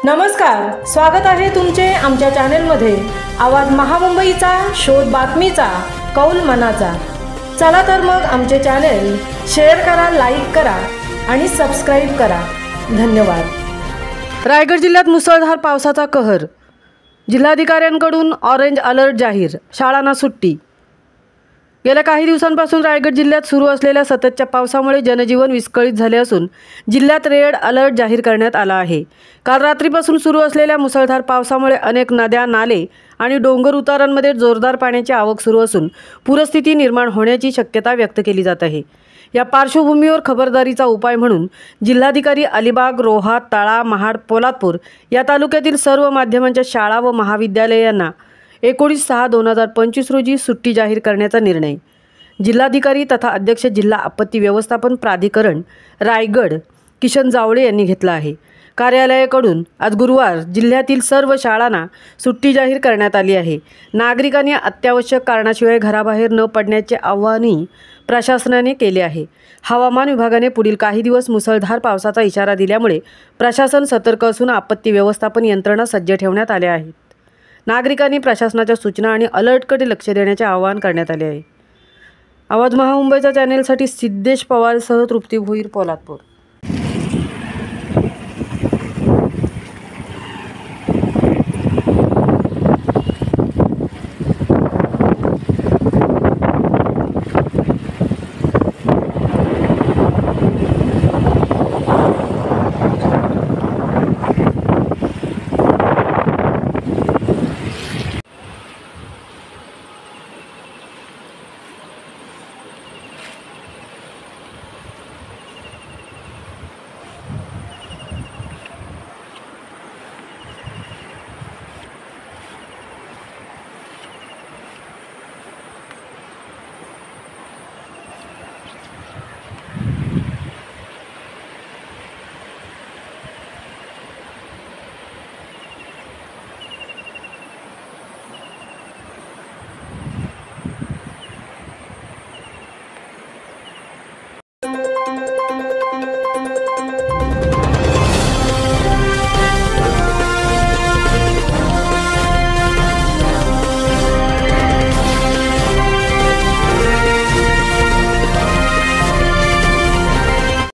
नमस्कार, स्वागत आहे तुमचे आमच्या चॅनलमध्ये। आवाज महामुंबईचा, शोध बातमीचा, कौल मनाचा। चला तर मग आमचे चॅनल शेअर करा, लाईक करा आणि सबस्क्राइब करा। धन्यवाद। रायगड जिल्ह्यात मुसळधार पावसाचा कहर, जिल्हाधिकाऱ्यांकडून ऑरेंज अलर्ट जाहीर, शाळांना सुट्टी। गेल्या काही दिवसांपासून रायगड जिल्ह्यात सुरू असलेल्या सततच्या पावसामुळे जनजीवन विस्कळीत झाले असून जिल्ह्यात रेड अलर्ट जाहीर करण्यात आला आहे। काल रात्रीपासून सुरू असलेल्या मुसळधार पावसामुळे अनेक नद्या, नाले आणि डोंगर उतारांमध्ये जोरदार पाण्याची आवक सुरू असून पूरस्थिती निर्माण होण्याची शक्यता व्यक्त केली जात आहे। या पार्श्वभूमीवर खबरदारीचा उपाय म्हणून जिल्हाधिकारी अलिबाग, रोहा, तळा, महाड, पोलादपूर या तालुक्यातील सर्व माध्यमांच्या शाळा व महाविद्यालयांना 19/6/2025 रोजी सुट्टी जाहीर करण्याचा निर्णय जिल्हाधिकारी तथा अध्यक्ष जिल्हा आपत्ती व्यवस्थापन प्राधिकरण रायगड किशन जावळे यांनी घेतला आहे। कार्यालयाकडून आज गुरुवार जिल्ह्यातील सर्व शाळांना सुट्टी जाहीर करण्यात आली आहे। नागरिकांनी अत्यावश्यक कारणाशिवाय घराबाहेर न पडण्याचे आवाहनही प्रशासनाने केले आहे। हवामान विभागाने पुढील काही दिवस मुसळधार पावसाचा इशारा दिल्यामुळे प्रशासन सतर्क असून आपत्ती व्यवस्थापन यंत्रणा सज्ज ठेवण्यात आल्या आहेत। नागरिकांनी प्रशासनाच्या सूचना आणि अलर्टकडे लक्ष देण्याचे आवाहन करण्यात आले आहे। आवाज महामुंबईच्या चॅनेलसाठी सिद्धेश पवारसह तृप्ती भोईर, पोलादपूर।